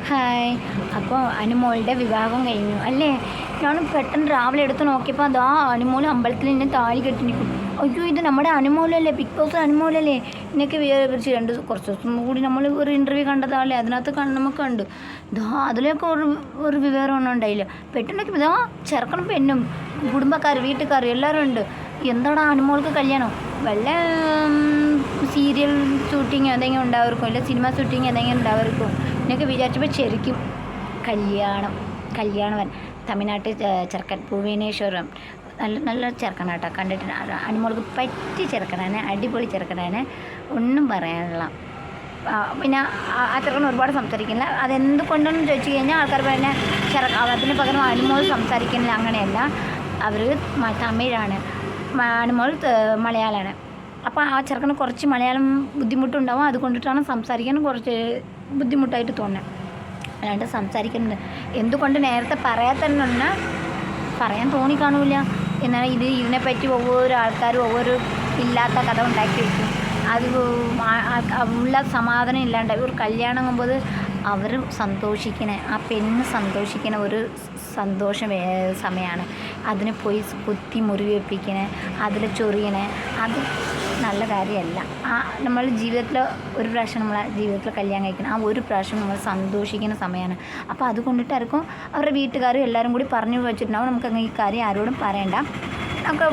Hi. അപ്പോൾ അനുമോളുടെ വിവാഹം കഴിഞ്ഞു അല്ലേ? ഞാൻ പെട്ടെന്ന് രാവിലെ എടുത്ത് നോക്കിയപ്പോൾ അതാ അനുമോൾ അമ്പലത്തിൽ എന്നെ താലി കെട്ടി നിൽക്കും. അയ്യോ, ഇത് നമ്മുടെ അനുമോളല്ലേ, ബിഗ് ബോസ് അനുമോളല്ലേ? എന്നൊക്കെ വിചാരിച്ച് കുറച്ച് ദിവസം കൂടി നമ്മൾ ഒരു ഇൻ്റർവ്യൂ കണ്ടതാളെ അതിനകത്ത് നമുക്ക് കണ്ടു. ഇതാ അതിലൊക്കെ ഒരു വിവരമൊന്നും ഉണ്ടായില്ല. പെട്ടെന്നൊക്കെ ഇതാ ചെറുക്കനും പെണ്ണും കുടുംബക്കാർ വീട്ടുകാർ എല്ലാവരും ഉണ്ട്. എന്താണ് അനുമോൾക്ക് കല്യാണം? വല്ല സീരിയൽ ഷൂട്ടിങ് എന്തെങ്കിലും ഉണ്ടാവർക്കും, അല്ല സിനിമ ഷൂട്ടിങ് എന്തെങ്കിലും ഉണ്ടാവർക്കും എന്നൊക്കെ വിചാരിച്ചപ്പോൾ ശരിക്കും കല്യാണവൻ തമിഴ്നാട്ടിൽ ചെറുക്കൻ ഭുവനേശ്വരം നല്ല ചെറുക്കനാട്ടോ. കണ്ടിട്ട് അനുമോൾക്ക് പറ്റിയ ചെറുക്കനാണ്, അടിപൊളി ചെറുക്കനാണ്, ഒന്നും പറയാനുള്ള. പിന്നെ ആ ചെറുക്കൻ ഒരുപാട് സംസാരിക്കുന്നില്ല. അതെന്തുകൊണ്ടെന്ന് ചോദിച്ചു കഴിഞ്ഞാൽ ആൾക്കാർ പറയുന്ന അതിന് പകരം അനുമോൾ സംസാരിക്കുന്നില്ല. അങ്ങനെയല്ല, അവർ തമിഴാണ്, അനുമോൾ മലയാളമാണ്. അപ്പോൾ ആ ചെറുക്കന് കുറച്ച് മലയാളം ബുദ്ധിമുട്ടുണ്ടാവും, അതുകൊണ്ടിട്ടാണ് സംസാരിക്കാൻ കുറച്ച് ബുദ്ധിമുട്ടായിട്ട് തോന്നുന്നത്. അല്ലാണ്ട് സംസാരിക്കുന്നുണ്ട്. എന്തുകൊണ്ട് നേരത്തെ പറയാത്തന്നെ പറയാൻ തോന്നിക്കാണൂല. എന്നാൽ ഇതിനെപ്പറ്റി ഒவ்வொரு ആൾക്കാരും ഒவ்வொரு ഇല്ലാത്ത കഥ ഉണ്ടാക്കി വെക്കും. അത് ഉള്ള സമാധാനം ഇല്ലാണ്ട് ഒരു കല്യാണം ആകുമ്പോൾ അവർ സന്തോഷിക്കണേ, ആ പെണ്ണ് സന്തോഷിക്കണ ഒരു സമയമാണ്. അതിനെ പോയി കുത്തി മുറിവേൽപ്പിക്കണേ, അതിൽ ചൊറിയണേ, അത് നല്ല കാര്യമല്ല. നമ്മൾ ജീവിതത്തിൽ ഒരു പ്രാവശ്യം നമ്മളെ ജീവിതത്തിൽ കല്യാണം കഴിക്കണം, ആ ഒരു പ്രാവശ്യം നമ്മൾ സന്തോഷിക്കുന്ന സമയമാണ്. അപ്പോൾ അതുകൊണ്ടിട്ടായിരിക്കും അവരുടെ വീട്ടുകാരും എല്ലാവരും കൂടി പറഞ്ഞു വെച്ചിട്ടുണ്ടാവും നമുക്കങ്ങനെ ഈ കാര്യം ആരോടും പറയണ്ട, നമുക്ക്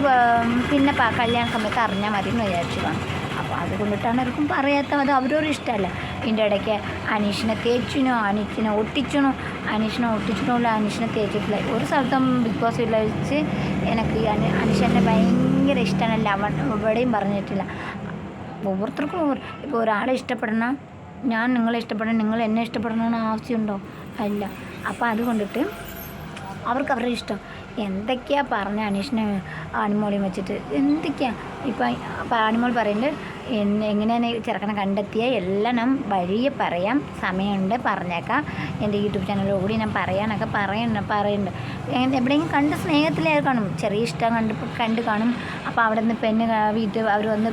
പിന്നെ കല്യാണ സമയത്ത് അറിഞ്ഞാൽ മതി എന്ന് വിചാരിച്ചു കാണും. അപ്പോൾ അതുകൊണ്ടിട്ടാണ് ആർക്കും പറയാത്ത, അത് അവരൊരു ഇഷ്ടമല്ല. ഇതിൻ്റെ ഇടയ്ക്ക് അനീഷിനെ തേച്ചിനോ അനീഷിനെ ഒട്ടിച്ചിനോ അനീഷിനെ തേച്ചിട്ടില്ല. ഒരു സ്ഥലത്തും ബിഗ് ബോസ് വീട്ടിൽ വെച്ച് എനിക്ക് അനീഷനെ ഭയങ്കര ഇഷ്ടമല്ല, എവിടെയും പറഞ്ഞിട്ടില്ല. ഓരോരുത്തർക്കും ഇപ്പോൾ ഒരാളെ ഇഷ്ടപ്പെടണം, ഞാൻ നിങ്ങളെ ഇഷ്ടപ്പെടണം, നിങ്ങൾ എന്നെ ഇഷ്ടപ്പെടണമെന്ന് ആവശ്യമുണ്ടോ? അല്ല. അപ്പോൾ അതുകൊണ്ടിട്ട് അവർക്ക് അവരുടെ ഇഷ്ടം എന്തൊക്കെയാണ് പറഞ്ഞ അനീഷിനെ അനുമോളെയും വെച്ചിട്ട് എന്തൊക്കെയാണ് ഇപ്പോൾ അനുമോൾ പറയുന്നുണ്ട്, എങ്ങനെയാണ് ചെറുക്കനെ കണ്ടെത്തിയ എല്ലാം ഞാൻ വഴിയെ പറയാം, സമയമുണ്ട് പറഞ്ഞേക്കാം, എൻ്റെ യൂട്യൂബ് ചാനലിലൂടെ ഞാൻ പറയാനൊക്കെ പറയുന്നുണ്ട്. എവിടെയെങ്കിലും കണ്ട് സ്നേഹത്തിലേ കാണും, ചെറിയ ഇഷ്ടം കണ്ട് കാണും. അപ്പോൾ അവിടെ നിന്ന് അവർ വന്ന്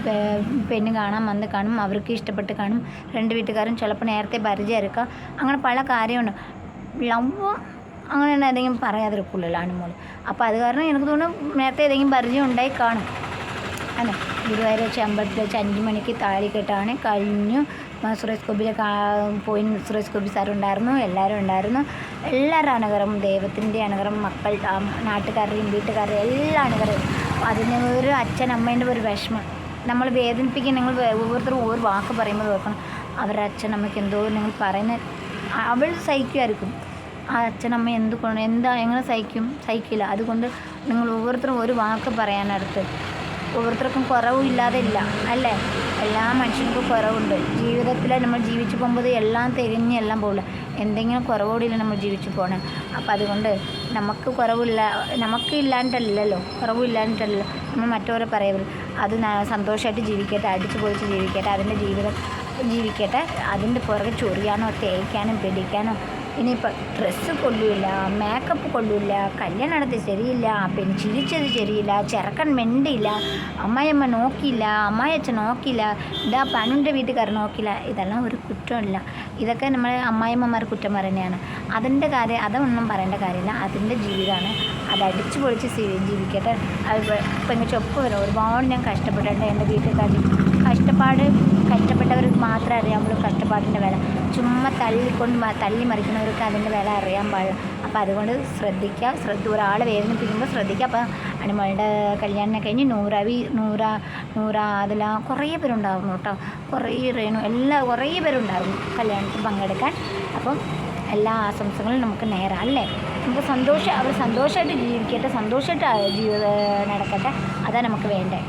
പെണ്ണ് കാണാൻ വന്ന് കാണും, അവർക്ക് ഇഷ്ടപ്പെട്ട് കാണും. രണ്ട് വീട്ടുകാരും ചിലപ്പോൾ നേരത്തെ പരിചയമായിരിക്കാം. അങ്ങനെ പല കാര്യമുണ്ട്. ലവ് അങ്ങനെ ഏതെങ്കിലും പറയാതിരിക്കില്ലല്ലോ അനുമോൾ. അപ്പോൾ അത് കാരണം എനിക്ക് തോന്നുന്നു നേരത്തെ ഏതെങ്കിലും പരിചയം ഉണ്ടായി കാണും. അല്ലേ, ഗുരുവായൂർ വെച്ച് അമ്പലത്തിൽ വെച്ച് 5 മണിക്ക് താലി കെട്ടാണ് കഴിഞ്ഞു. സുരേഷ് ഗോപിയിലെ പോയി സുരേഷ് ഗോപി സാറുണ്ടായിരുന്നു, എല്ലാവരും ഉണ്ടായിരുന്നു. എല്ലാവരും അനുഗ്രഹം, ദൈവത്തിൻ്റെ അനുഗ്രഹം, മക്കൾ നാട്ടുകാരുടെയും വീട്ടുകാരുടെയും എല്ലാ അനുഗ്രഹം. അതിന് ഒരു അച്ഛനമ്മേൻ്റെ ഒരു വിഷമം നമ്മൾ വേദനിപ്പിക്കാൻ, നിങ്ങൾ ഓരോരുത്തരും ഒരു വാക്ക് പറയുമ്പോൾ നോക്കണം, അവരുടെ അച്ഛനമ്മയ്ക്ക് എന്തോ നിങ്ങൾ പറയുന്ന അവൾ സഹിക്കുമായിരിക്കും. ആ അച്ഛനമ്മ എങ്ങനെ സഹിക്കില്ല. അതുകൊണ്ട് നിങ്ങൾ ഓരോരുത്തരും ഒരു വാക്ക് പറയാനടുത്ത് ഓരോരുത്തർക്കും കുറവില്ലാതെ ഇല്ല അല്ലേ? എല്ലാ മനുഷ്യർക്കും കുറവുണ്ട് ജീവിതത്തിൽ. നമ്മൾ ജീവിച്ചു പോകുമ്പോൾ എല്ലാം തികഞ്ഞ് എല്ലാം പോകില്ല, എന്തെങ്കിലും കുറവോടില്ല നമ്മൾ ജീവിച്ചു പോകണം. അപ്പോൾ അതുകൊണ്ട് നമുക്ക് ഇല്ലാണ്ടല്ലോ, കുറവില്ലാണ്ടല്ലോ നമ്മൾ മറ്റവരെ പറയുന്നത്. അത് സന്തോഷമായിട്ട് ജീവിക്കട്ടെ, അടിച്ചു പൊളിച്ച് ജീവിക്കട്ടെ, അതിൻ്റെ ജീവിതം ജീവിക്കട്ടെ. അതിൻ്റെ പുറകെ ചൊറിയാനോ തേക്കാനോ പിടിക്കാനോ, ഇനിയിപ്പോൾ ഡ്രസ്സ് കൊള്ളില്ല, മേക്കപ്പ് കൊള്ളില്ല, കല്യാണം നടത്തി ശരിയില്ല, പിന്നെ ചിരിച്ചത് ശരിയില്ല, ചെറുക്കൻ മിണ്ടിയില്ല, അമ്മായിയമ്മ നോക്കിയില്ല, അമ്മായിയച്ഛൻ നോക്കിയില്ല, ഇതാ പനുൻ്റെ വീട്ടുകാർ നോക്കിയില്ല, ഇതെല്ലാം ഒരു കുറ്റമില്ല. ഇതൊക്കെ നമ്മളെ അമ്മായിയമ്മമാർ കുറ്റം പറയുന്നതാണ്. അതിൻ്റെ കാര്യം അതൊന്നും പറയേണ്ട കാര്യമില്ല, അതിൻ്റെ ജീവിതമാണ്. അത് അടിച്ചു പൊളിച്ച് ജീവിക്കട്ടെ. അത് പെങ്ങച്ച ഒപ്പം വരും. ഒരുപാട് ഞാൻ കഷ്ടപ്പെട്ടിട്ടുണ്ട്. എൻ്റെ വീട്ടുകാർ കഷ്ടപ്പെട്ടവർക്ക് മാത്രമേ അറിയാമുള്ളൂ കഷ്ടപ്പാടിൻ്റെ വില. ചുമ്മാ തള്ളി മറിക്കുന്നവർക്ക് അതിൻ്റെ വില അറിയാൻ പാടില്ല. അപ്പോൾ അതുകൊണ്ട് ശ്രദ്ധിക്കുക, ഒരാളെ വേദനിപ്പിക്കുമ്പോൾ ശ്രദ്ധിക്കുക. അപ്പോൾ അനുമോളുടെ കല്യാണം കഴിഞ്ഞ് നൂറ അതെല്ലാം കുറേ പേരുണ്ടായിരുന്നു കേട്ടോ, കുറേ പേരുണ്ടായിരുന്നു കല്യാണത്തിൽ പങ്കെടുക്കാൻ. അപ്പം എല്ലാ ആശംസകളും നമുക്ക് നേരാം അല്ലേ? നമുക്ക് അവർ സന്തോഷമായിട്ട് ജീവിക്കട്ടെ, സന്തോഷമായിട്ട് ജീവിതം നടക്കട്ടെ, അതാണ് നമുക്ക് വേണ്ടത്.